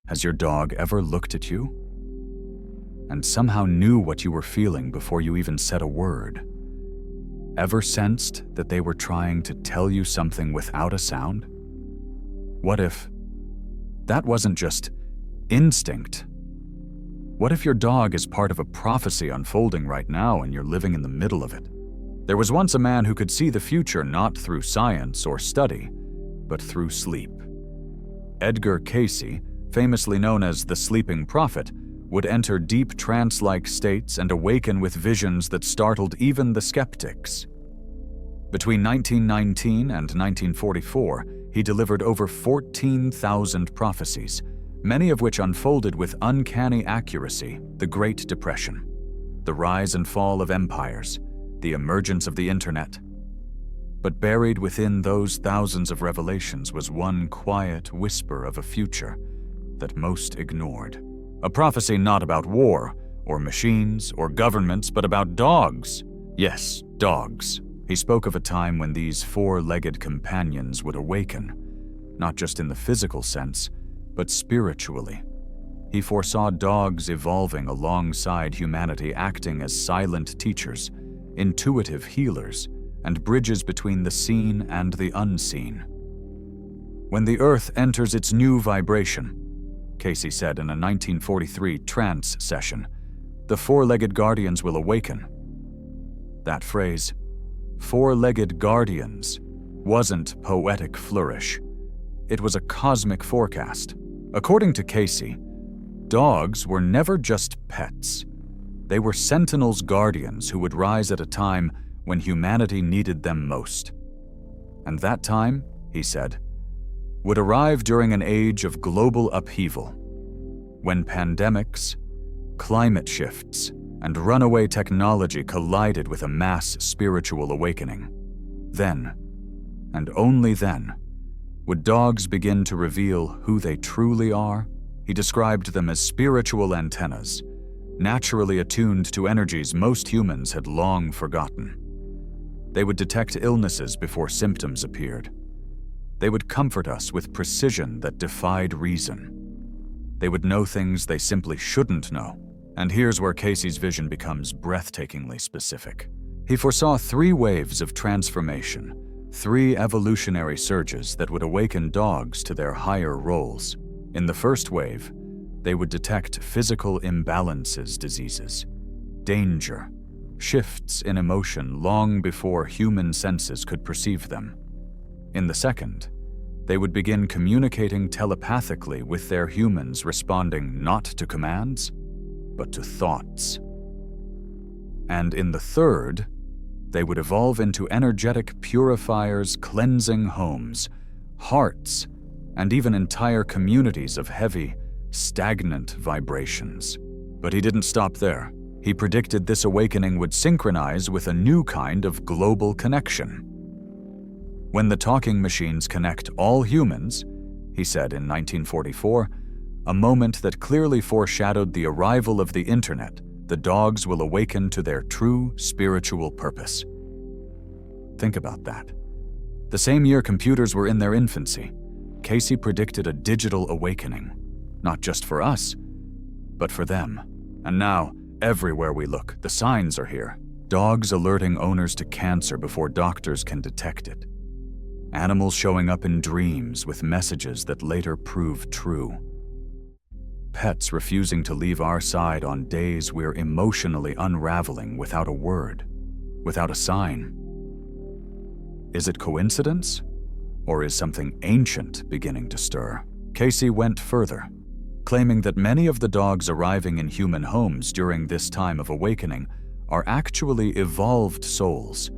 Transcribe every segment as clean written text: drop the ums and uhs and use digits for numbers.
Has your dog ever looked at you and somehow knew what you were feeling before you even said a word? Ever sensed that they were trying to tell you something without a sound? What if that wasn't just instinct? What if your dog is part of a prophecy unfolding right now and you're living in the middle of it? There was once a man who could see the future not through science or study, but through sleep. Edgar Cayce, famously known as the sleeping prophet, would enter deep trance-like states and awaken with visions that startled even the skeptics. Between 1919 and 1944, he delivered over 14,000 prophecies, many of which unfolded with uncanny accuracy: the Great Depression, the rise and fall of empires, the emergence of the internet. But buried within those thousands of revelations was one quiet whisper of a future that most ignored. A prophecy not about war, or machines, or governments, but about dogs. Yes, dogs. He spoke of a time when these four-legged companions would awaken, not just in the physical sense, but spiritually. He foresaw dogs evolving alongside humanity, acting as silent teachers, intuitive healers, and bridges between the seen and the unseen. When the earth enters its new vibration, Cayce said in a 1943 trance session, the four-legged guardians will awaken. That phrase, four-legged guardians, wasn't poetic flourish. It was a cosmic forecast. According to Cayce, dogs were never just pets. They were sentinels, guardians who would rise at a time when humanity needed them most. And that time, he said, would arrive during an age of global upheaval, when pandemics, climate shifts, and runaway technology collided with a mass spiritual awakening. Then, and only then, would dogs begin to reveal who they truly are. He described them as spiritual antennas, naturally attuned to energies most humans had long forgotten. They would detect illnesses before symptoms appeared. They would comfort us with precision that defied reason. They would know things they simply shouldn't know. And here's where Cayce's vision becomes breathtakingly specific. He foresaw 3 waves of transformation, 3 evolutionary surges that would awaken dogs to their higher roles. In the first wave, they would detect physical imbalances, diseases, danger, shifts in emotion long before human senses could perceive them. In the second, they would begin communicating telepathically with their humans, responding not to commands, but to thoughts. And in the third, they would evolve into energetic purifiers, cleansing homes, hearts, and even entire communities of heavy, stagnant vibrations. But he didn't stop there. He predicted this awakening would synchronize with a new kind of global connection. When the talking machines connect all humans, he said in 1944, a moment that clearly foreshadowed the arrival of the internet, the dogs will awaken to their true spiritual purpose. Think about that. The same year computers were in their infancy, Cayce predicted a digital awakening, not just for us, but for them. And now, everywhere we look, the signs are here. Dogs alerting owners to cancer before doctors can detect it. Animals showing up in dreams with messages that later prove true. Pets refusing to leave our side on days we're emotionally unraveling without a word, without a sign. Is it coincidence? Or is something ancient beginning to stir? Cayce went further, claiming that many of the dogs arriving in human homes during this time of awakening are actually evolved souls,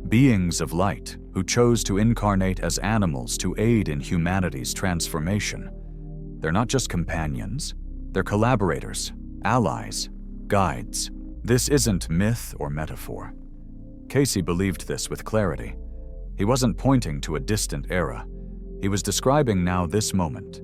beings of light who chose to incarnate as animals to aid in humanity's transformation. They're not just companions, they're collaborators, allies, guides. This isn't myth or metaphor. Cayce believed this with clarity. He wasn't pointing to a distant era. He was describing now this moment.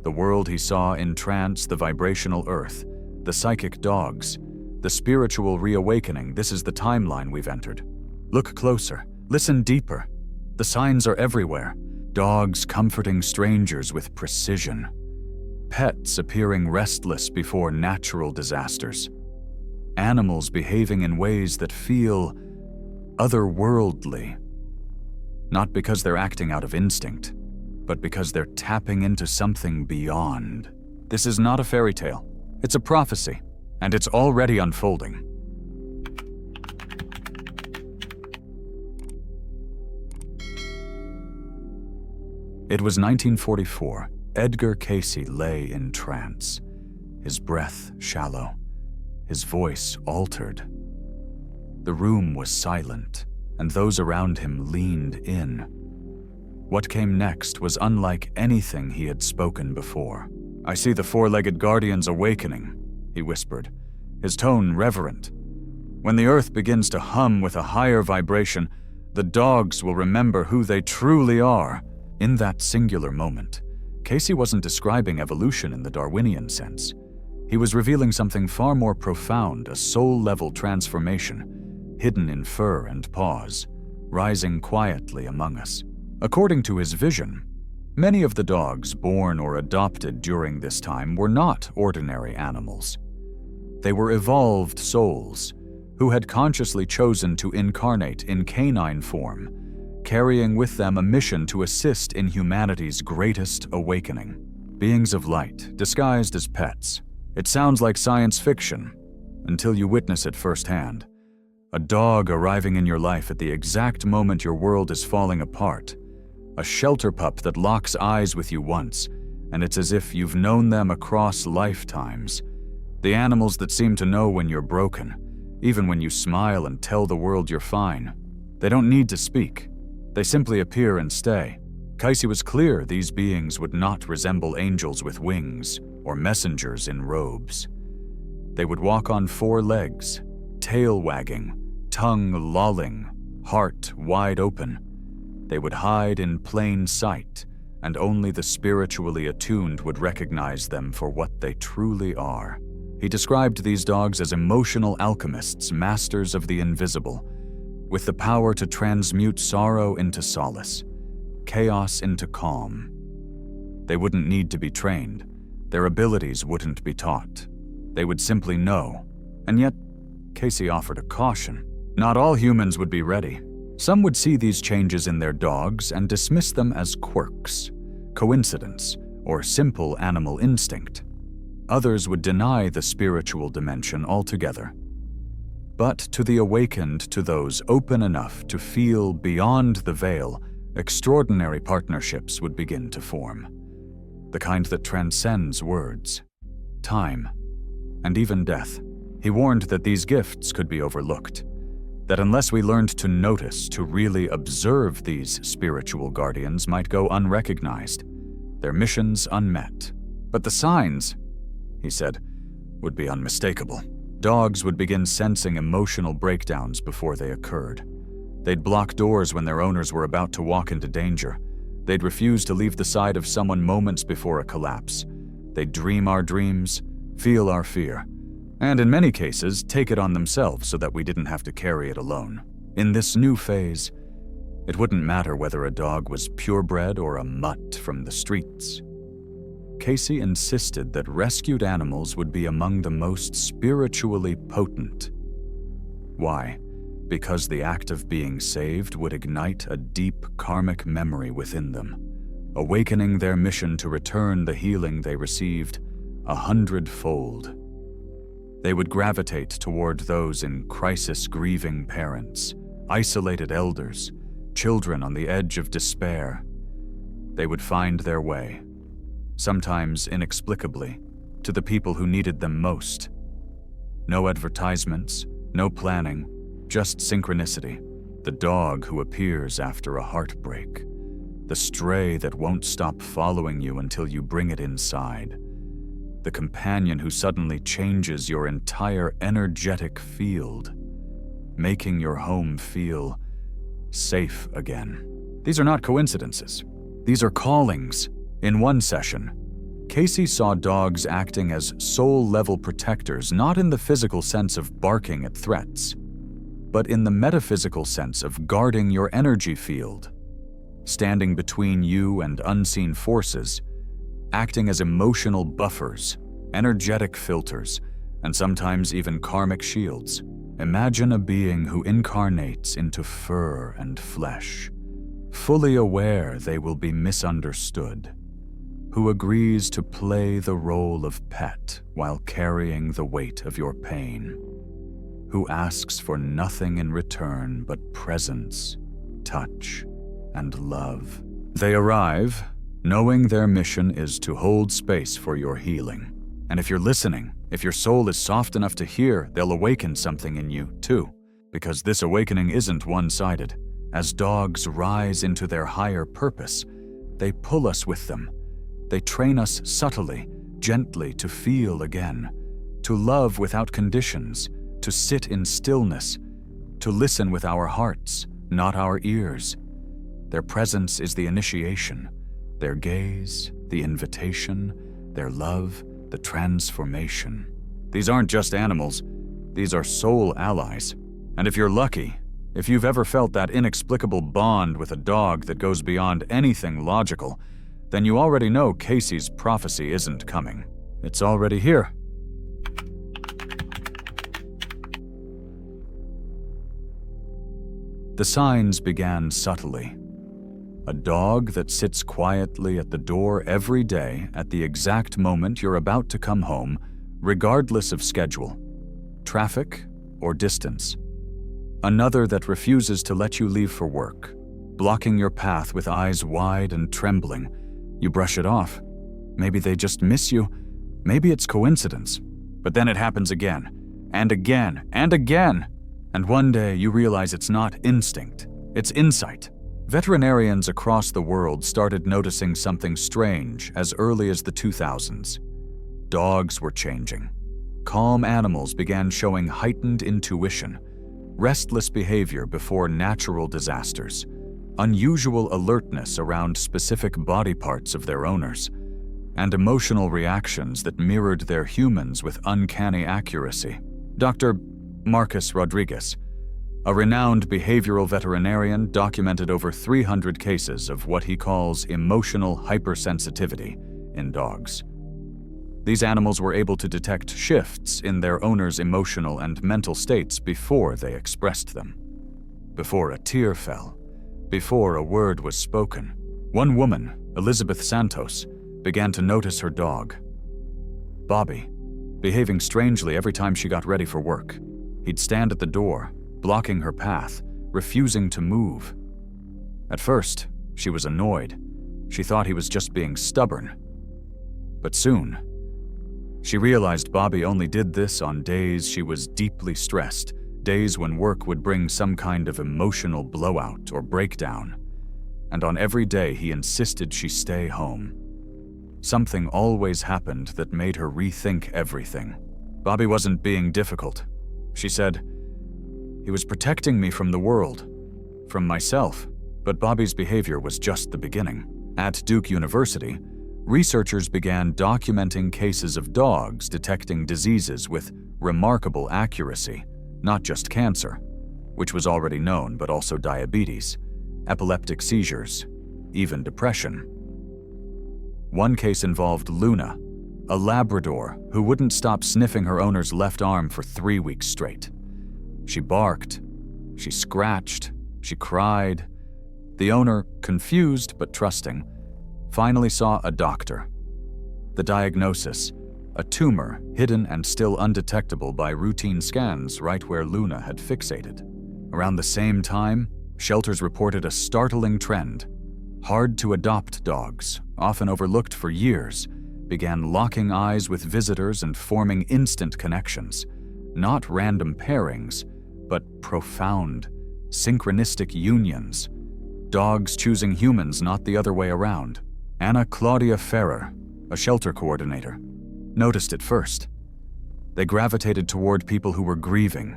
The world he saw in trance, the vibrational earth, the psychic dogs, the spiritual reawakening. This is the timeline we've entered. Look closer, listen deeper. The signs are everywhere. Dogs comforting strangers with precision. pets appearing restless before natural disasters, animals behaving in ways that feel otherworldly, not because they're acting out of instinct, but because they're tapping into something beyond. This is not a fairy tale. It's a prophecy, and it's already unfolding. It was 1944. Edgar Cayce lay in trance, his breath shallow, his voice altered. The room was silent, and those around him leaned in. What came next was unlike anything he had spoken before. "I see the four-legged guardians awakening," he whispered, his tone reverent. "When the earth begins to hum with a higher vibration, the dogs will remember who they truly are." In that singular moment, Cayce wasn't describing evolution in the Darwinian sense. He was revealing something far more profound, a soul-level transformation, hidden in fur and paws, rising quietly among us. According to his vision, many of the dogs born or adopted during this time were not ordinary animals. They were evolved souls who had consciously chosen to incarnate in canine form, carrying with them a mission to assist in humanity's greatest awakening. Beings of light, disguised as pets. It sounds like science fiction, until you witness it firsthand. A dog arriving in your life at the exact moment your world is falling apart. A shelter pup that locks eyes with you once, and it's as if you've known them across lifetimes. The animals that seem to know when you're broken, even when you smile and tell the world you're fine. They don't need to speak. They simply appear and stay. Cayce was clear these beings would not resemble angels with wings or messengers in robes. They would walk on four legs, tail wagging, tongue lolling, heart wide open. They would hide in plain sight, and only the spiritually attuned would recognize them for what they truly are. He described these dogs as emotional alchemists, masters of the invisible, with the power to transmute sorrow into solace, chaos into calm. They wouldn't need to be trained. Their abilities wouldn't be taught. They would simply know. And yet, Cayce offered a caution. Not all humans would be ready. Some would see these changes in their dogs and dismiss them as quirks, coincidence, or simple animal instinct. Others would deny the spiritual dimension altogether. But to the awakened, to those open enough to feel beyond the veil, extraordinary partnerships would begin to form. The kind that transcends words, time, and even death. He warned that these gifts could be overlooked, that unless we learned to notice, to really observe, these spiritual guardians might go unrecognized, their missions unmet. But the signs, he said, would be unmistakable. Dogs would begin sensing emotional breakdowns before they occurred. They'd block doors when their owners were about to walk into danger. They'd refuse to leave the side of someone moments before a collapse. They'd dream our dreams, feel our fear, and in many cases, take it on themselves so that we didn't have to carry it alone. In this new phase, it wouldn't matter whether a dog was purebred or a mutt from the streets. Cayce insisted that rescued animals would be among the most spiritually potent. Why? Because the act of being saved would ignite a deep karmic memory within them, awakening their mission to return the healing they received 100-fold. They would gravitate toward those in crisis grieving parents, isolated elders, children on the edge of despair. They would find their way, sometimes inexplicably, to the people who needed them most. No advertisements, no planning, just synchronicity. The dog who appears after a heartbreak. The stray that won't stop following you until you bring it inside. The companion who suddenly changes your entire energetic field, making your home feel safe again. These are not coincidences. These are callings. In one session, Cayce saw dogs acting as soul-level protectors, not in the physical sense of barking at threats, but in the metaphysical sense of guarding your energy field, standing between you and unseen forces, acting as emotional buffers, energetic filters, and sometimes even karmic shields. Imagine a being who incarnates into fur and flesh, fully aware they will be misunderstood, who agrees to play the role of pet while carrying the weight of your pain, who asks for nothing in return but presence, touch, and love. They arrive knowing their mission is to hold space for your healing. And if you're listening, if your soul is soft enough to hear, they'll awaken something in you too, because this awakening isn't one-sided. As dogs rise into their higher purpose, they pull us with them. They train us subtly, gently to feel again, to love without conditions, to sit in stillness, to listen with our hearts, not our ears. Their presence is the initiation, their gaze, the invitation, their love, the transformation. These aren't just animals, these are soul allies. And if you're lucky, if you've ever felt that inexplicable bond with a dog that goes beyond anything logical, then you already know Cayce's prophecy isn't coming. It's already here. The signs began subtly. A dog that sits quietly at the door every day at the exact moment you're about to come home, regardless of schedule, traffic, or distance. Another that refuses to let you leave for work, blocking your path with eyes wide and trembling. You brush it off. Maybe they just miss you. Maybe it's coincidence. But then it happens again, and again, and again. And one day you realize it's not instinct, it's insight. Veterinarians across the world started noticing something strange as early as the 2000s. Dogs were changing. Calm animals began showing heightened intuition, restless behavior before natural disasters, unusual alertness around specific body parts of their owners, and emotional reactions that mirrored their humans with uncanny accuracy. Dr. Marcus Rodriguez, a renowned behavioral veterinarian, documented over 300 cases of what he calls emotional hypersensitivity in dogs. These animals were able to detect shifts in their owners' emotional and mental states before they expressed them, before a tear fell, before a word was spoken. One woman, Elizabeth Santos, began to notice her dog, Bobby, behaving strangely every time she got ready for work. He'd stand at the door, blocking her path, refusing to move. At first, she was annoyed. She thought he was just being stubborn. But soon, she realized Bobby only did this on days she was deeply stressed, days when work would bring some kind of emotional blowout or breakdown. And on every day he insisted she stay home. Something always happened that made her rethink everything. Bobby wasn't being difficult. She said, "He was protecting me from the world, from myself." But Bobby's behavior was just the beginning. At Duke University, researchers began documenting cases of dogs detecting diseases with remarkable accuracy, not just cancer, which was already known, but also diabetes, epileptic seizures, even depression. One case involved Luna, a Labrador who wouldn't stop sniffing her owner's left arm for 3 weeks straight. She barked, she scratched, she cried. The owner, confused but trusting, finally saw a doctor. The diagnosis, a tumor hidden and still undetectable by routine scans right where Luna had fixated. Around the same time, shelters reported a startling trend. Hard-to-adopt dogs, often overlooked for years, began locking eyes with visitors and forming instant connections. Not random pairings, but profound, synchronistic unions. Dogs choosing humans, not the other way around. Anna Claudia Ferrer, a shelter coordinator, noticed it first. They gravitated toward people who were grieving,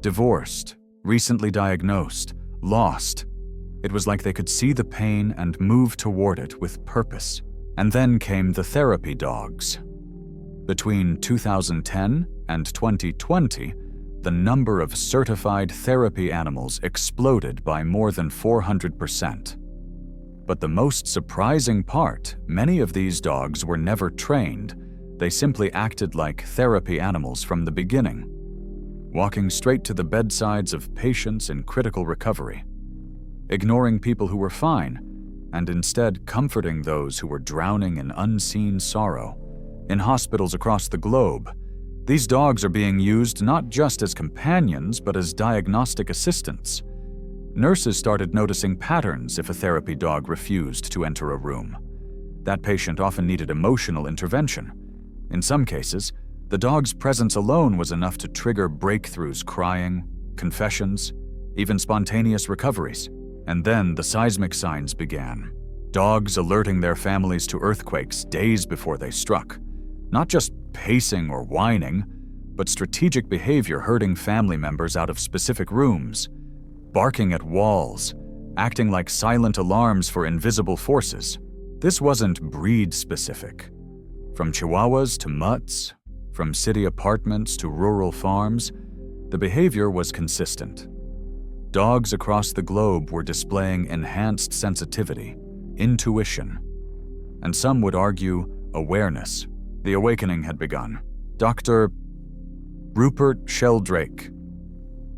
divorced, recently diagnosed, lost. It was like they could see the pain and move toward it with purpose. And then came the therapy dogs. Between 2010 and 2020, the number of certified therapy animals exploded by more than 400%. But the most surprising part, many of these dogs were never trained. They simply acted like therapy animals from the beginning, walking straight to the bedsides of patients in critical recovery, ignoring people who were fine, and instead comforting those who were drowning in unseen sorrow. In hospitals across the globe, these dogs are being used not just as companions, but as diagnostic assistants. Nurses started noticing patterns if a therapy dog refused to enter a room. That patient often needed emotional intervention. In some cases, the dog's presence alone was enough to trigger breakthroughs, crying, confessions, even spontaneous recoveries. And then the seismic signs began. Dogs alerting their families to earthquakes days before they struck. Not just pacing or whining, but strategic behavior herding family members out of specific rooms, barking at walls, acting like silent alarms for invisible forces. This wasn't breed-specific. From Chihuahuas to mutts, from city apartments to rural farms, the behavior was consistent. Dogs across the globe were displaying enhanced sensitivity, intuition, and some would argue awareness. The awakening had begun. Dr. Rupert Sheldrake,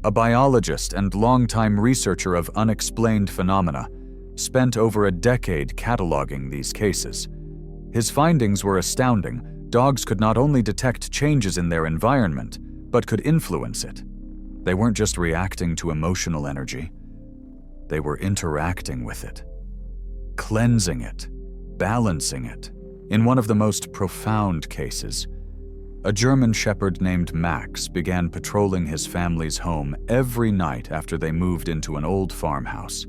a biologist and longtime researcher of unexplained phenomena, spent over a decade cataloging these cases. His findings were astounding. Dogs could not only detect changes in their environment, but could influence it. They weren't just reacting to emotional energy. They were interacting with it, cleansing it, balancing it. In one of the most profound cases, a German shepherd named Max began patrolling his family's home every night after they moved into an old farmhouse.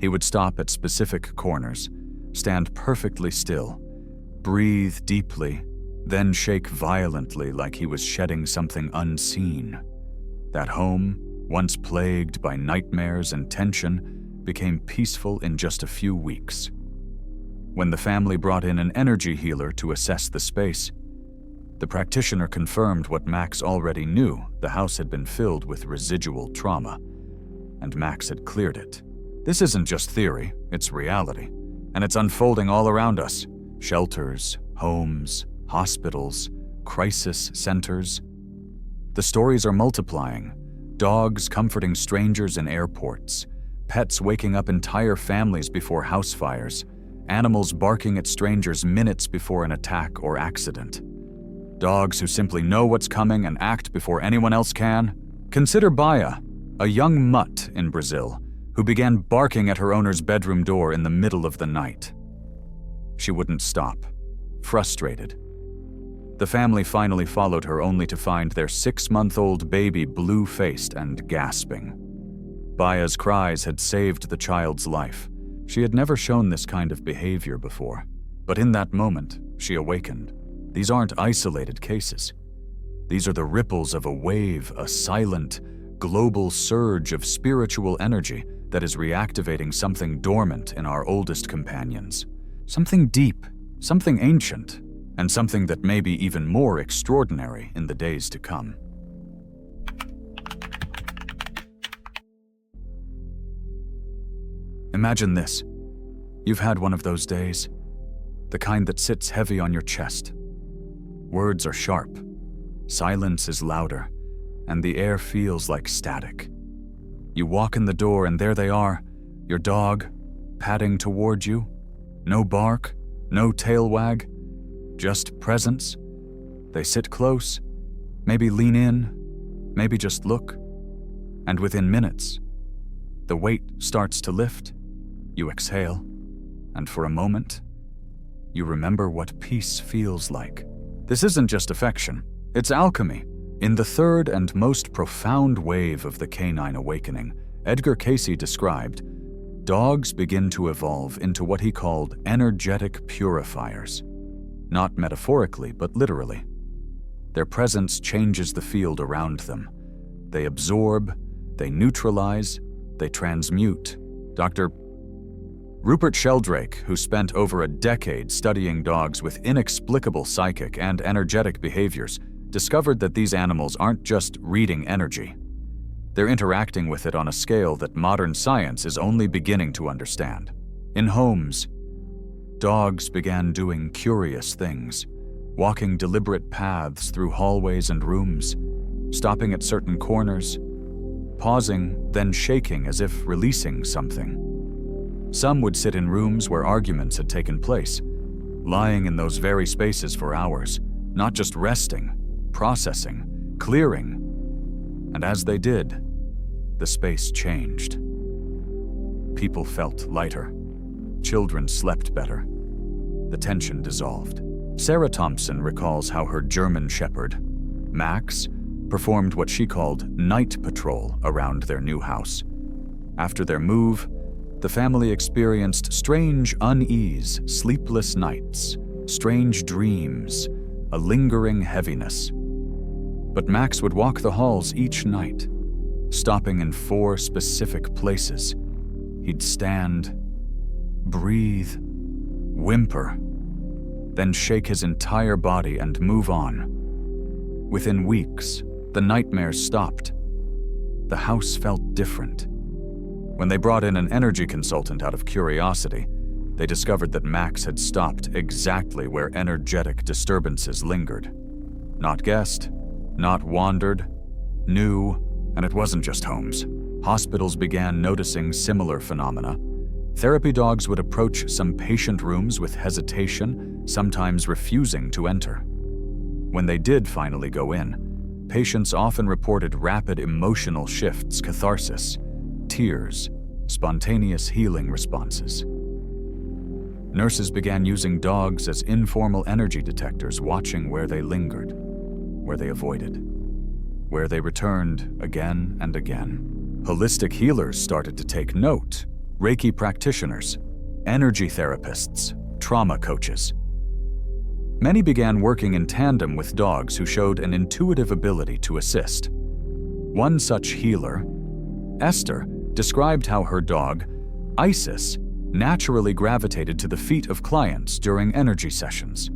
He would stop at specific corners, stand perfectly still, breathe deeply, then shake violently like he was shedding something unseen. That home, once plagued by nightmares and tension, became peaceful in just a few weeks. When the family brought in an energy healer to assess the space, the practitioner confirmed what Max already knew: the house had been filled with residual trauma, and Max had cleared it. This isn't just theory, it's reality, and it's unfolding all around us. Shelters, homes, hospitals, crisis centers. The stories are multiplying. Dogs comforting strangers in airports, pets waking up entire families before house fires, animals barking at strangers minutes before an attack or accident. Dogs who simply know what's coming and act before anyone else can. Consider Baia, a young mutt in Brazil, who began barking at her owner's bedroom door in the middle of the night. She wouldn't stop, frustrated. The family finally followed her, only to find their 6-month-old baby blue-faced and gasping. Baia's cries had saved the child's life. She had never shown this kind of behavior before, but in that moment, she awakened. These aren't isolated cases. These are the ripples of a wave, a silent, global surge of spiritual energy that is reactivating something dormant in our oldest companions. Something deep, something ancient, and something that may be even more extraordinary in the days to come. Imagine this. You've had one of those days, the kind that sits heavy on your chest. Words are sharp, silence is louder, and the air feels like static. You walk in the door and there they are, your dog, padding toward you. No bark, no tail wag, just presence. They sit close, maybe lean in, maybe just look. And within minutes, the weight starts to lift. You exhale, and for a moment, you remember what peace feels like. This isn't just affection, it's alchemy. In the third and most profound wave of the Canine Awakening, Edgar Cayce described, dogs begin to evolve into what he called energetic purifiers. Not metaphorically, but literally. Their presence changes the field around them. They absorb, they neutralize, they transmute. Dr. Rupert Sheldrake, who spent over a decade studying dogs with inexplicable psychic and energetic behaviors, discovered that these animals aren't just reading energy. They're interacting with it on a scale that modern science is only beginning to understand. In homes, dogs began doing curious things, walking deliberate paths through hallways and rooms, stopping at certain corners, pausing, then shaking as if releasing something. Some would sit in rooms where arguments had taken place, lying in those very spaces for hours, not just resting, processing, clearing. And as they did, the space changed. People felt lighter. Children slept better. The tension dissolved. Sarah Thompson recalls how her German shepherd, Max, performed what she called night patrol around their new house. After their move, the family experienced strange unease, sleepless nights, strange dreams, a lingering heaviness. But Max would walk the halls each night, stopping in 4 specific places. He'd stand, breathe, whimper, then shake his entire body and move on. Within weeks, the nightmares stopped. The house felt different. When they brought in an energy consultant out of curiosity, they discovered that Max had stopped exactly where energetic disturbances lingered. Not guessed, not wandered, knew, and it wasn't just homes. Hospitals began noticing similar phenomena. Therapy dogs would approach some patient rooms with hesitation, sometimes refusing to enter. When they did finally go in, patients often reported rapid emotional shifts, catharsis, tears, spontaneous healing responses. Nurses began using dogs as informal energy detectors, watching where they lingered, where they avoided, where they returned again and again. Holistic healers started to take note. Reiki practitioners, energy therapists, trauma coaches. Many began working in tandem with dogs who showed an intuitive ability to assist. One such healer, Esther, described how her dog, Isis, naturally gravitated to the feet of clients during energy sessions.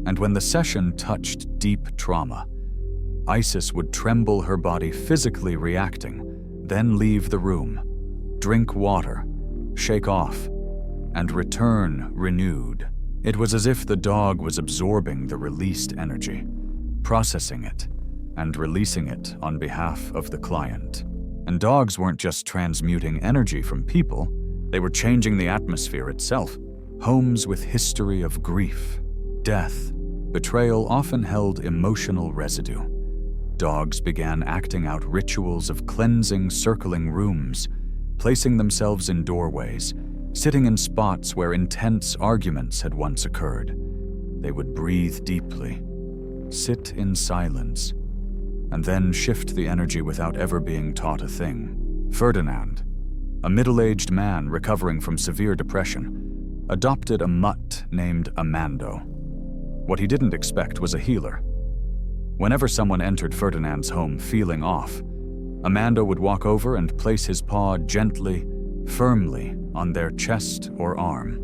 And when the session touched deep trauma, Isis would tremble, her body physically reacting, then leave the room, drink water, shake off, and return renewed. It was as if the dog was absorbing the released energy, processing it, and releasing it on behalf of the client. And dogs weren't just transmuting energy from people, they were changing the atmosphere itself. Homes with history of grief, death, betrayal often held emotional residue. Dogs began acting out rituals of cleansing, circling rooms, placing themselves in doorways, sitting in spots where intense arguments had once occurred. They would breathe deeply, sit in silence, and then shift the energy without ever being taught a thing. Ferdinand, a middle-aged man recovering from severe depression, adopted a mutt named Amando. What he didn't expect was a healer. Whenever someone entered Ferdinand's home feeling off, Amando would walk over and place his paw gently, firmly on their chest or arm.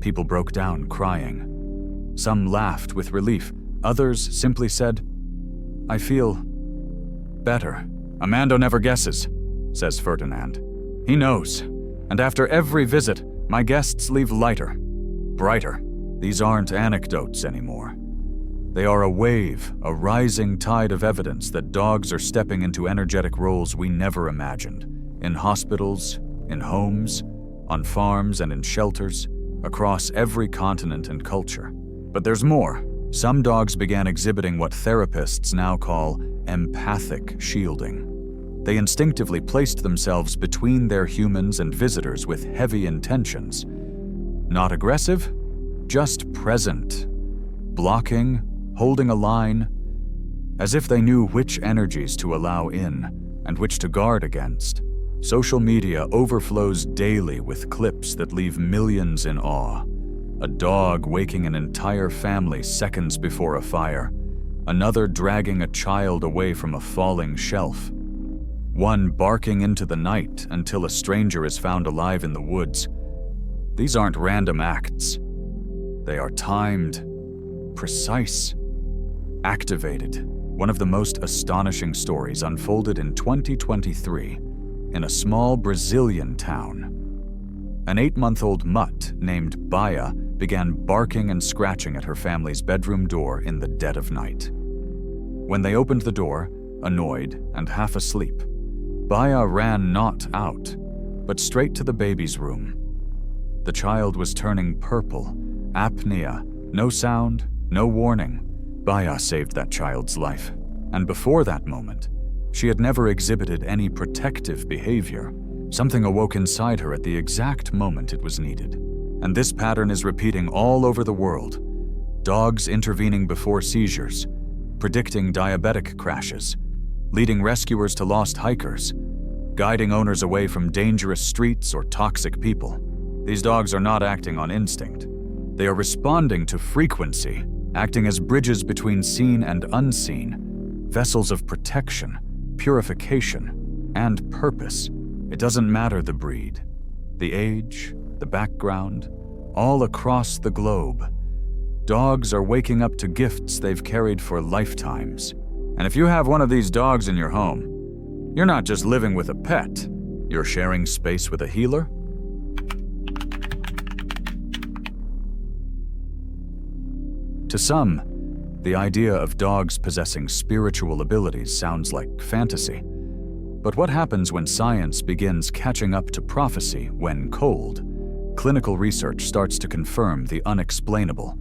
People broke down crying. Some laughed with relief. Others simply said, "I feel better." "Amando never guesses," says Ferdinand. "He knows. And after every visit, my guests leave lighter, brighter. These aren't anecdotes anymore. They are a wave, a rising tide of evidence that dogs are stepping into energetic roles we never imagined. In hospitals, in homes, on farms and in shelters, across every continent and culture. But there's more. Some dogs began exhibiting what therapists now call empathic shielding. They instinctively placed themselves between their humans and visitors with heavy intentions. Not aggressive, just present, blocking, holding a line, as if they knew which energies to allow in and which to guard against. Social media overflows daily with clips that leave millions in awe. A dog waking an entire family seconds before a fire, another dragging a child away from a falling shelf, one barking into the night until a stranger is found alive in the woods. These aren't random acts. They are timed, precise, activated. One of the most astonishing stories unfolded in 2023 in a small Brazilian town. An 8-month-old mutt named Baya began barking and scratching at her family's bedroom door in the dead of night. When they opened the door, annoyed and half asleep, Baya ran not out, but straight to the baby's room. The child was turning purple, apnea, no sound, no warning. Baya saved that child's life, and before that moment, she had never exhibited any protective behavior. Something awoke inside her at the exact moment it was needed. And this pattern is repeating all over the world. Dogs intervening before seizures, predicting diabetic crashes, leading rescuers to lost hikers, guiding owners away from dangerous streets or toxic people. These dogs are not acting on instinct. They are responding to frequency, acting as bridges between seen and unseen, vessels of protection, purification, and purpose. It doesn't matter the breed, the age, the background, all across the globe. Dogs are waking up to gifts they've carried for lifetimes. And if you have one of these dogs in your home, you're not just living with a pet, you're sharing space with a healer. To some, the idea of dogs possessing spiritual abilities sounds like fantasy. But what happens when science begins catching up to prophecy when cold? Clinical research starts to confirm the unexplainable.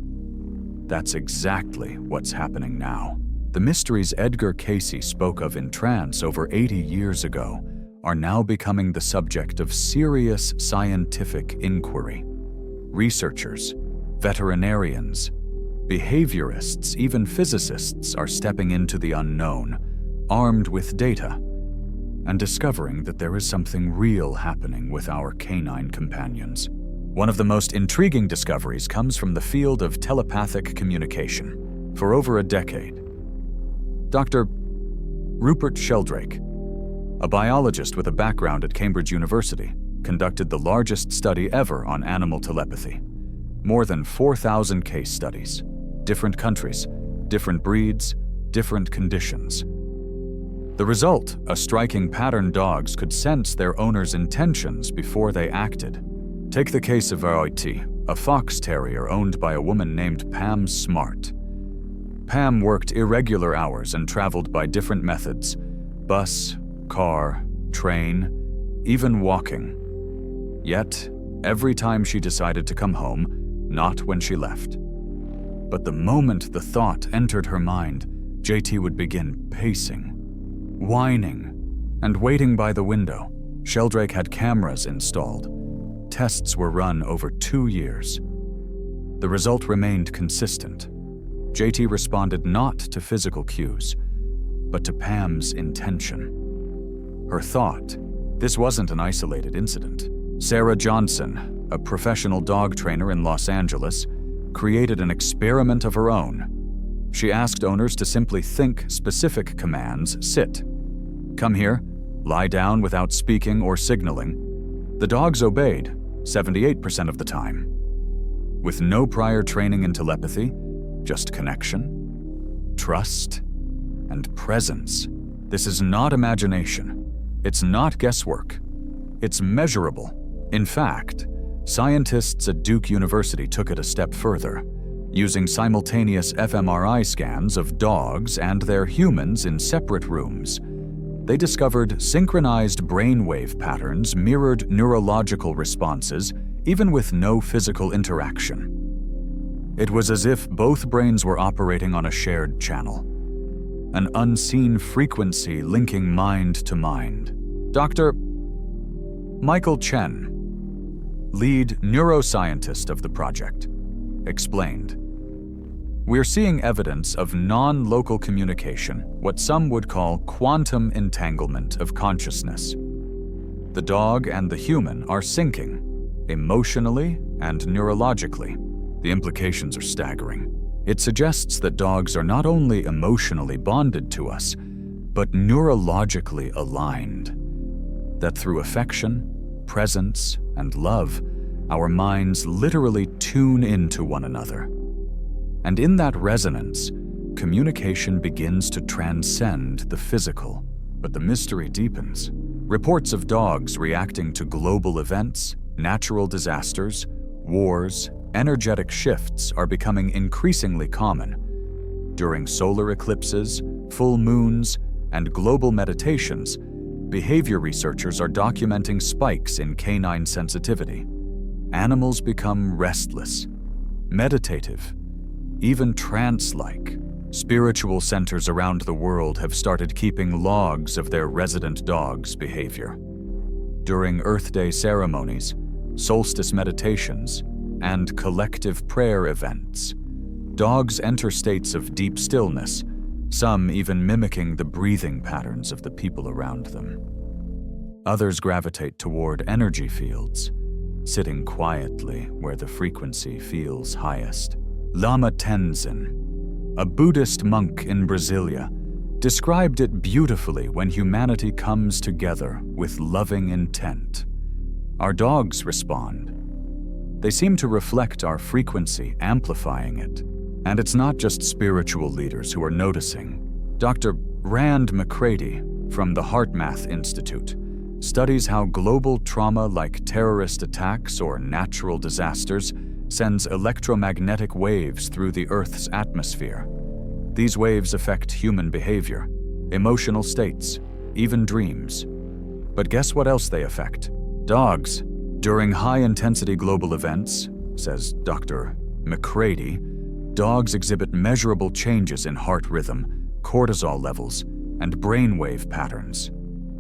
That's exactly what's happening now. The mysteries Edgar Cayce spoke of in trance over 80 years ago are now becoming the subject of serious scientific inquiry. Researchers, veterinarians, behaviorists, even physicists are stepping into the unknown, armed with data, and discovering that there is something real happening with our canine companions. One of the most intriguing discoveries comes from the field of telepathic communication. For over a decade, Dr. Rupert Sheldrake, a biologist with a background at Cambridge University, conducted the largest study ever on animal telepathy. More than 4,000 case studies, different countries, different breeds, different conditions. The result, a striking pattern: dogs could sense their owner's intentions before they acted. Take the case of Awakens, a fox terrier owned by a woman named Pam Smart. Pam worked irregular hours and traveled by different methods: bus, car, train, even walking. Yet, every time she decided to come home, not when she left. But the moment the thought entered her mind, JT would begin pacing, whining, and waiting by the window. Sheldrake had cameras installed. Tests were run over 2 years. The result remained consistent. JT responded not to physical cues, but to Pam's intention. Her thought. This wasn't an isolated incident. Sarah Johnson, a professional dog trainer in Los Angeles, created an experiment of her own. She asked owners to simply think specific commands: sit, come here, lie down without speaking or signaling. The dogs obeyed 78% of the time. With no prior training in telepathy, just connection, trust, and presence. This is not imagination. It's not guesswork. It's measurable. In fact, scientists at Duke University took it a step further. Using simultaneous fMRI scans of dogs and their humans in separate rooms, they discovered synchronized brainwave patterns mirrored neurological responses even with no physical interaction. It was as if both brains were operating on a shared channel, an unseen frequency linking mind to mind. Dr. Michael Chen, lead neuroscientist of the project, explained, "We're seeing evidence of non-local communication, what some would call quantum entanglement of consciousness. The dog and the human are syncing, emotionally and neurologically. The implications are staggering. It suggests that dogs are not only emotionally bonded to us, but neurologically aligned. That through affection, presence, and love, our minds literally tune into one another. And in that resonance, communication begins to transcend the physical, but the mystery deepens. Reports of dogs reacting to global events, Natural disasters, wars, energetic shifts are becoming increasingly common. During solar eclipses, full moons, and global meditations, behavior researchers are documenting spikes in canine sensitivity. Animals become restless, meditative, even trance-like. Spiritual centers around the world have started keeping logs of their resident dogs' behavior. During Earth Day ceremonies, solstice meditations, and collective prayer events, dogs enter states of deep stillness, some even mimicking the breathing patterns of the people around them. Others gravitate toward energy fields, sitting quietly where the frequency feels highest. Lama Tenzin, a Buddhist monk in Brasilia, described it beautifully when humanity comes together with loving intent. Our dogs respond. They seem to reflect our frequency, amplifying it. And it's not just spiritual leaders who are noticing. Dr. Rand McCready from the HeartMath Institute studies how global trauma like terrorist attacks or natural disasters sends electromagnetic waves through the Earth's atmosphere. These waves affect human behavior, emotional states, even dreams. But guess what else they affect? Dogs. During high-intensity global events, says Dr. McCready, dogs exhibit measurable changes in heart rhythm, cortisol levels, and brainwave patterns.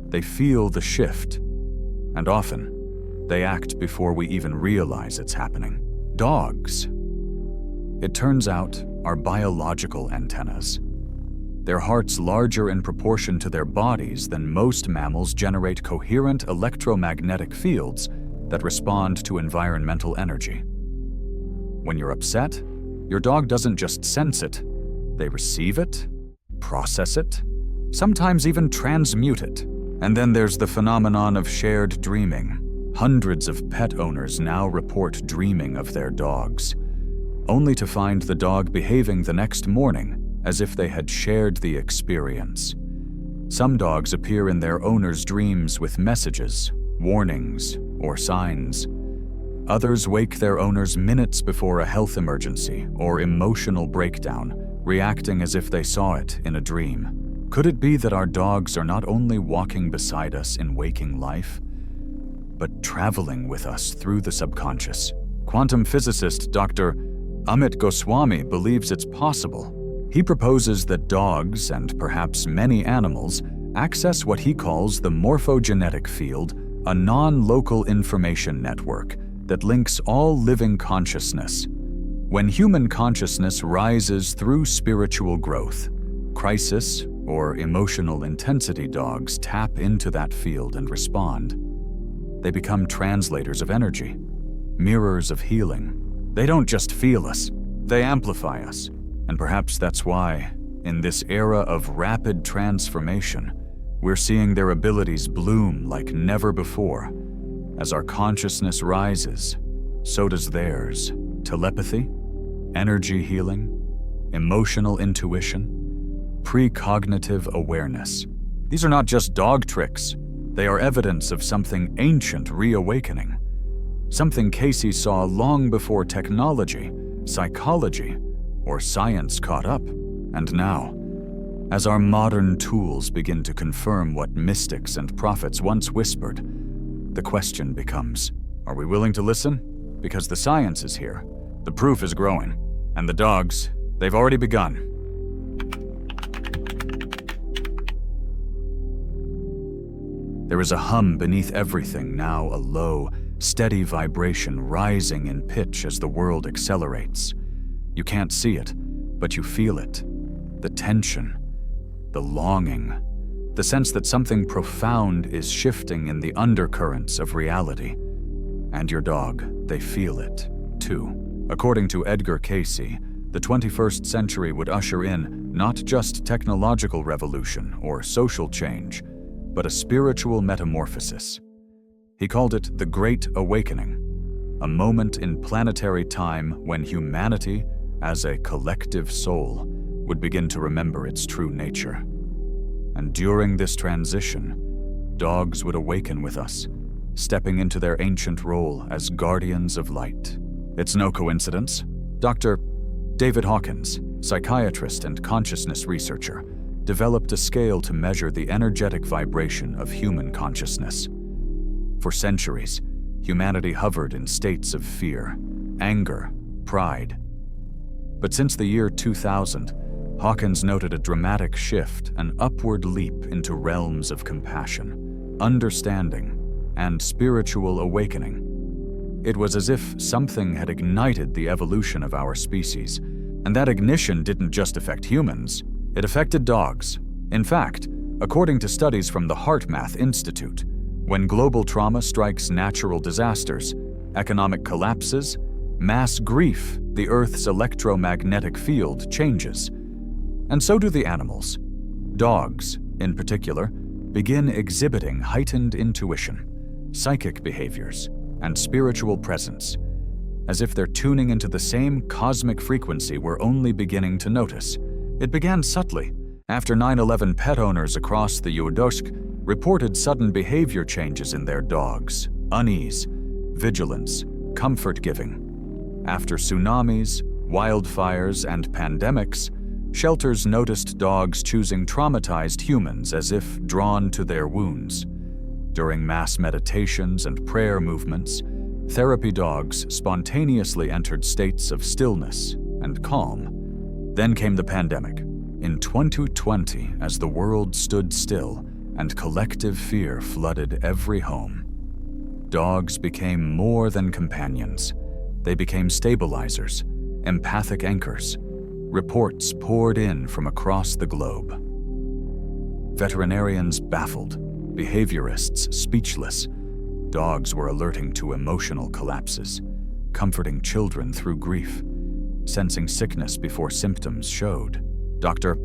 They feel the shift, and often, they act before we even realize it's happening. Dogs, it turns out, are biological antennas. Their hearts larger in proportion to their bodies than most mammals generate coherent electromagnetic fields that respond to environmental energy. When you're upset, your dog doesn't just sense it, they receive it, process it, sometimes even transmute it. And then there's the phenomenon of shared dreaming. Hundreds of pet owners now report dreaming of their dogs, only to find the dog behaving the next morning as if they had shared the experience. Some dogs appear in their owners' dreams with messages, warnings, or signs. Others wake their owners minutes before a health emergency or emotional breakdown, reacting as if they saw it in a dream. Could it be that our dogs are not only walking beside us in waking life, but traveling with us through the subconscious? Quantum physicist Dr. Amit Goswami believes it's possible. He proposes that dogs, and perhaps many animals, access what he calls the morphogenetic field, a non-local information network that links all living consciousness. When human consciousness rises through spiritual growth, crisis or emotional intensity dogs tap into that field and respond. They become translators of energy, mirrors of healing. They don't just feel us, they amplify us. And perhaps that's why, in this era of rapid transformation, we're seeing their abilities bloom like never before. As our consciousness rises, so does theirs. Telepathy, energy healing, emotional intuition, precognitive awareness. These are not just dog tricks. They are evidence of something ancient reawakening. Something Cayce saw long before technology, psychology, or science caught up. And now, as our modern tools begin to confirm what mystics and prophets once whispered, the question becomes, are we willing to listen? Because the science is here, the proof is growing, and the dogs, they've already begun. There is a hum beneath everything, now a low, steady vibration rising in pitch as the world accelerates. You can't see it, but you feel it. The tension, the longing, the sense that something profound is shifting in the undercurrents of reality. And your dog, they feel it, too. According to Edgar Cayce, the 21st century would usher in not just technological revolution or social change, but a spiritual metamorphosis. He called it the Great Awakening, a moment in planetary time when humanity, as a collective soul, would begin to remember its true nature. And during this transition, dogs would awaken with us, stepping into their ancient role as guardians of light. It's no coincidence. Dr. David Hawkins, psychiatrist and consciousness researcher, developed a scale to measure the energetic vibration of human consciousness. For centuries, humanity hovered in states of fear, anger, pride. But since the year 2000, Hawkins noted a dramatic shift, an upward leap into realms of compassion, understanding, and spiritual awakening. It was as if something had ignited the evolution of our species, and that ignition didn't just affect humans, it affected dogs. In fact, according to studies from the HeartMath Institute, when global trauma strikes natural disasters, economic collapses, mass grief, the Earth's electromagnetic field changes. And so do the animals. Dogs, in particular, begin exhibiting heightened intuition, psychic behaviors, and spiritual presence, as if they're tuning into the same cosmic frequency we're only beginning to notice. It began subtly. After 9/11, pet owners across the U.S. reported sudden behavior changes in their dogs: unease, vigilance, comfort-giving. After tsunamis, wildfires, and pandemics, shelters noticed dogs choosing traumatized humans as if drawn to their wounds. During mass meditations and prayer movements, therapy dogs spontaneously entered states of stillness and calm. Then came the pandemic. In 2020, as the world stood still and collective fear flooded every home, dogs became more than companions. They became stabilizers, empathic anchors. Reports poured in from across the globe. Veterinarians baffled, behaviorists speechless. Dogs were alerting to emotional collapses, comforting children through grief, sensing sickness before symptoms showed. Dr.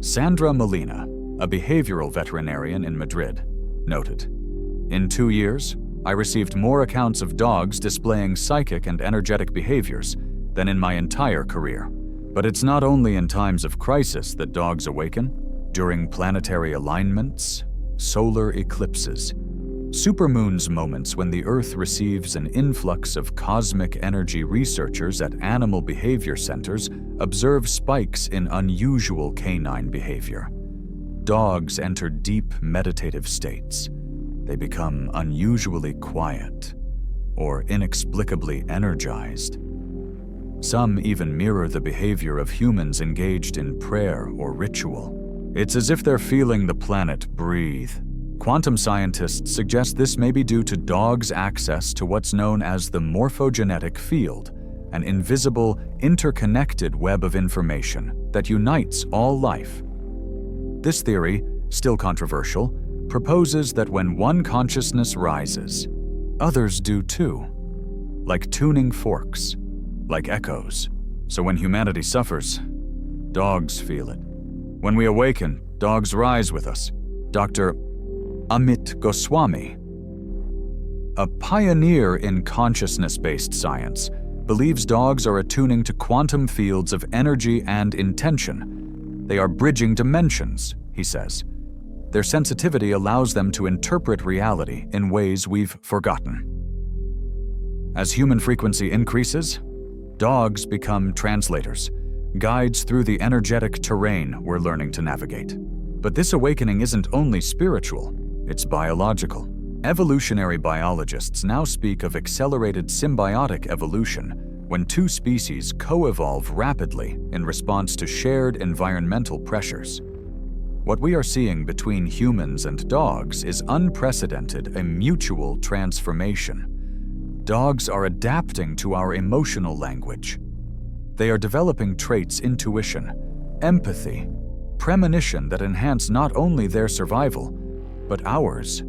Sandra Molina, a behavioral veterinarian in Madrid, noted, "In 2 years, I received more accounts of dogs displaying psychic and energetic behaviors than in my entire career." But it's not only in times of crisis that dogs awaken. During planetary alignments, solar eclipses, supermoons, moments when the Earth receives an influx of cosmic energy, researchers at animal behavior centers observe spikes in unusual canine behavior. Dogs enter deep meditative states. They become unusually quiet or inexplicably energized. Some even mirror the behavior of humans engaged in prayer or ritual. It's as if they're feeling the planet breathe. Quantum scientists suggest this may be due to dogs' access to what's known as the morphogenetic field, an invisible, interconnected web of information that unites all life. This theory, still controversial, proposes that when one consciousness rises, others do too. Like tuning forks, like echoes. So when humanity suffers, dogs feel it. When we awaken, dogs rise with us. Dr. Amit Goswami, a pioneer in consciousness-based science, believes dogs are attuning to quantum fields of energy and intention. They are bridging dimensions, he says. Their sensitivity allows them to interpret reality in ways we've forgotten. As human frequency increases, dogs become translators, guides through the energetic terrain we're learning to navigate. But this awakening isn't only spiritual, it's biological. Evolutionary biologists now speak of accelerated symbiotic evolution when two species co-evolve rapidly in response to shared environmental pressures. What we are seeing between humans and dogs is unprecedented, a mutual transformation. Dogs are adapting to our emotional language. They are developing traits, intuition, empathy, premonition that enhance not only their survival, but ours.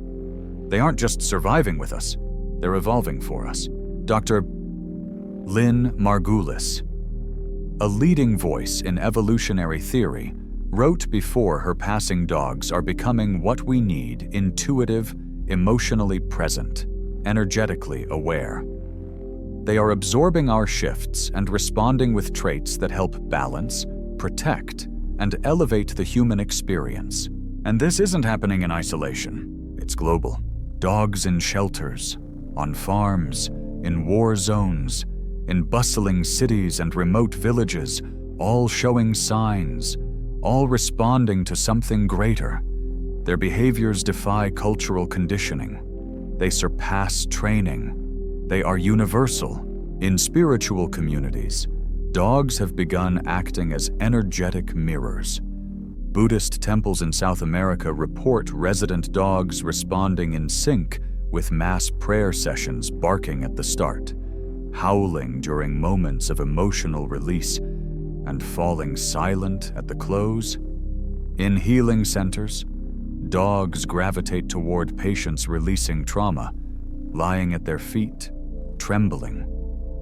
They aren't just surviving with us, they're evolving for us. Dr. Lynn Margulis, a leading voice in evolutionary theory, wrote before her passing, dogs are becoming what we need: intuitive, emotionally present, energetically aware. They are absorbing our shifts and responding with traits that help balance, protect, and elevate the human experience. And this isn't happening in isolation. It's global. Dogs in shelters, on farms, in war zones, in bustling cities and remote villages, all showing signs, all responding to something greater. Their behaviors defy cultural conditioning. They surpass training. They are universal. In spiritual communities, dogs have begun acting as energetic mirrors. Buddhist temples in South America report resident dogs responding in sync with mass prayer sessions, barking at the start, howling during moments of emotional release, and falling silent at the close. In healing centers, dogs gravitate toward patients releasing trauma, lying at their feet, trembling,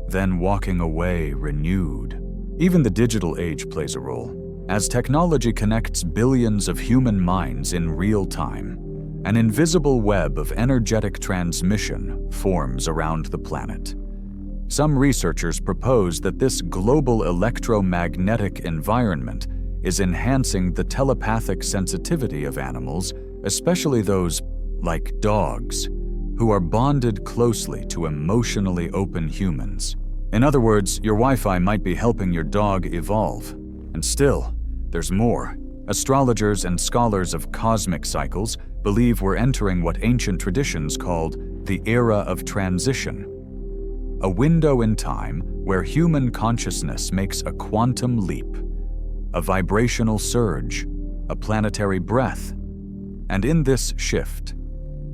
then walking away renewed. Even the digital age plays a role. As technology connects billions of human minds in real time, an invisible web of energetic transmission forms around the planet. Some researchers propose that this global electromagnetic environment is enhancing the telepathic sensitivity of animals, especially those, like dogs, who are bonded closely to emotionally open humans. In other words, your Wi-Fi might be helping your dog evolve. And still, there's more. Astrologers and scholars of cosmic cycles believe we're entering what ancient traditions called the era of transition, a window in time where human consciousness makes a quantum leap, a vibrational surge, a planetary breath. And in this shift,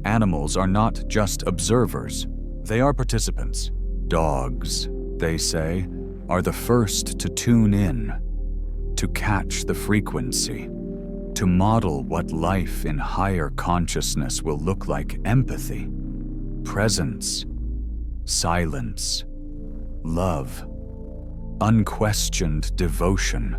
animals are not just observers, they are participants. Dogs, they say, are the first to tune in, to catch the frequency, to model what life in higher consciousness will look like: empathy, presence, silence, love, unquestioned devotion,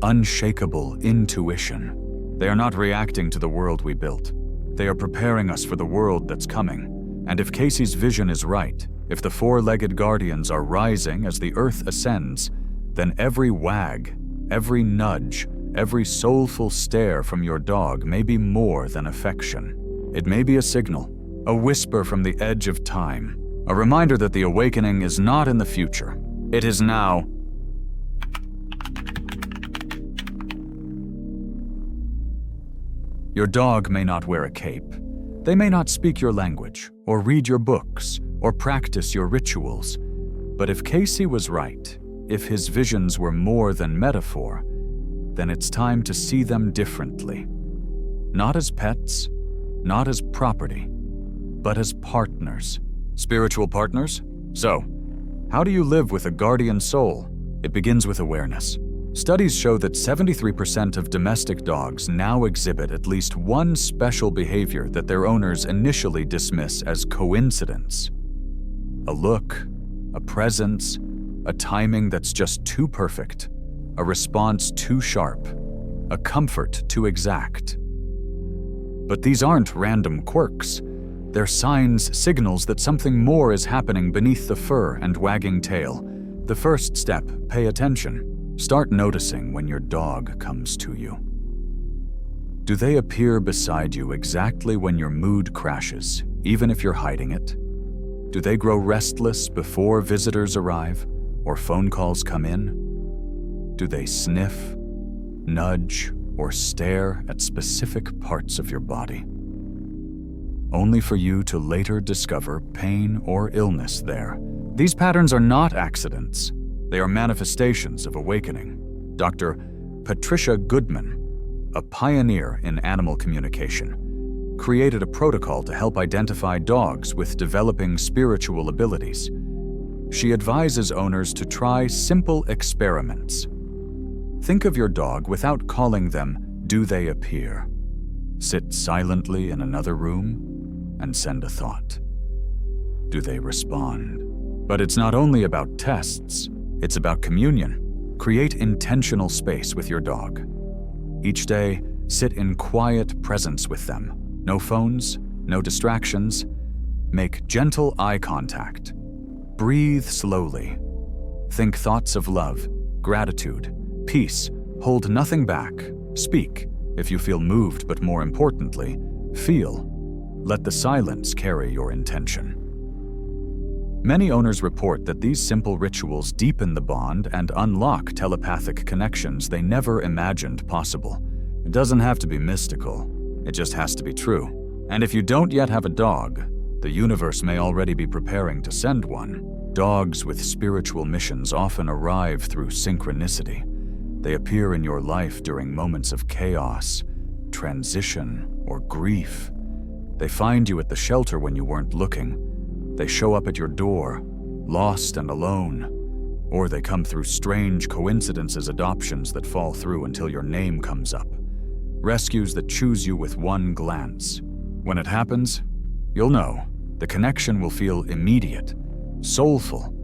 unshakable intuition. They are not reacting to the world we built. They are preparing us for the world that's coming. And if Cayce's vision is right, if the four-legged guardians are rising as the earth ascends, then every wag, every nudge, every soulful stare from your dog may be more than affection. It may be a signal, a whisper from the edge of time, a reminder that the awakening is not in the future. It is now. Your dog may not wear a cape. They may not speak your language, or read your books, or practice your rituals. But if Cayce was right, if his visions were more than metaphor, then it's time to see them differently. Not as pets, not as property, but as partners. Spiritual partners? So, how do you live with a guardian soul? It begins with awareness. Studies show that 73% of domestic dogs now exhibit at least one special behavior that their owners initially dismiss as coincidence. A look, a presence, a timing that's just too perfect, a response too sharp, a comfort too exact. But these aren't random quirks. They're signs, signals that something more is happening beneath the fur and wagging tail. The first step: pay attention. Start noticing when your dog comes to you. Do they appear beside you exactly when your mood crashes, even if you're hiding it? Do they grow restless before visitors arrive or phone calls come in? Do they sniff, nudge, or stare at specific parts of your body? Only for you to later discover pain or illness there. These patterns are not accidents. They are manifestations of awakening. Dr. Patricia Goodman, a pioneer in animal communication, created a protocol to help identify dogs with developing spiritual abilities. She advises owners to try simple experiments. Think of your dog without calling them, "Do they appear?" Sit silently in another room and send a thought. Do they respond? But it's not only about tests. It's about communion. Create intentional space with your dog. Each day, sit in quiet presence with them. No phones, no distractions. Make gentle eye contact. Breathe slowly. Think thoughts of love, gratitude, peace. Hold nothing back. Speak if you feel moved, but more importantly, feel. Let the silence carry your intention. Many owners report that these simple rituals deepen the bond and unlock telepathic connections they never imagined possible. It doesn't have to be mystical, it just has to be true. And if you don't yet have a dog, the universe may already be preparing to send one. Dogs with spiritual missions often arrive through synchronicity. They appear in your life during moments of chaos, transition, or grief. They find you at the shelter when you weren't looking. They show up at your door, lost and alone. Or they come through strange coincidences, adoptions that fall through until your name comes up. Rescues that choose you with one glance. When it happens, you'll know. The connection will feel immediate, soulful,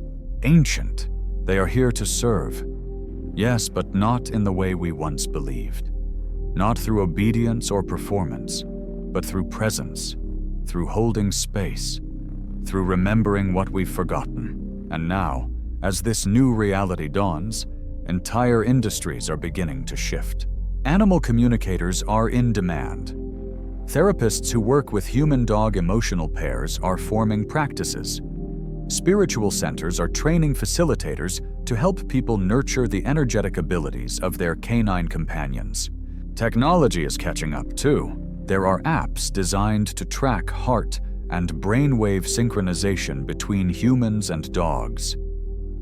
ancient. They are here to serve. Yes, but not in the way we once believed. Not through obedience or performance, but through presence, through holding space, through remembering what we've forgotten. And now, as this new reality dawns, entire industries are beginning to shift. Animal communicators are in demand. Therapists who work with human-dog emotional pairs are forming practices. Spiritual centers are training facilitators to help people nurture the energetic abilities of their canine companions. Technology is catching up too. There are apps designed to track heart and brainwave synchronization between humans and dogs.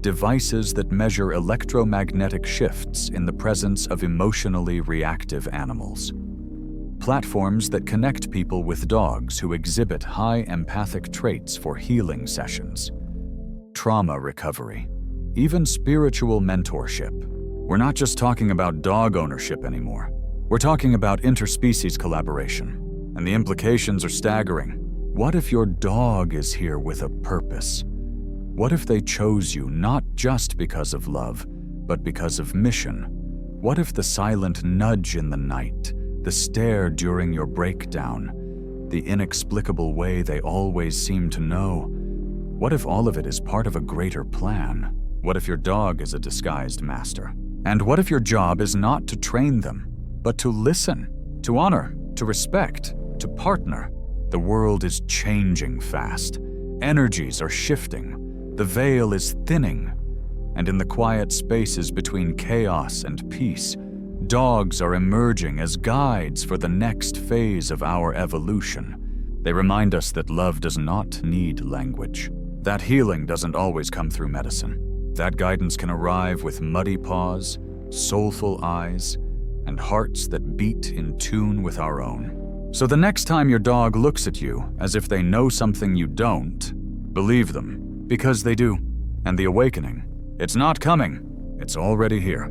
Devices that measure electromagnetic shifts in the presence of emotionally reactive animals. Platforms that connect people with dogs who exhibit high empathic traits for healing sessions. Trauma recovery. Even spiritual mentorship. We're not just talking about dog ownership anymore. We're talking about interspecies collaboration. And the implications are staggering. What if your dog is here with a purpose? What if they chose you not just because of love, but because of mission? What if the silent nudge in the night, the stare during your breakdown, the inexplicable way they always seem to know? What if all of it is part of a greater plan? What if your dog is a disguised master? And what if your job is not to train them, but to listen, to honor, to respect, to partner? The world is changing fast. Energies are shifting. The veil is thinning. And in the quiet spaces between chaos and peace, dogs are emerging as guides for the next phase of our evolution. They remind us that love does not need language, that healing doesn't always come through medicine, that guidance can arrive with muddy paws, soulful eyes, and hearts that beat in tune with our own. So the next time your dog looks at you as if they know something you don't, believe them, because they do. And the awakening, it's not coming, it's already here.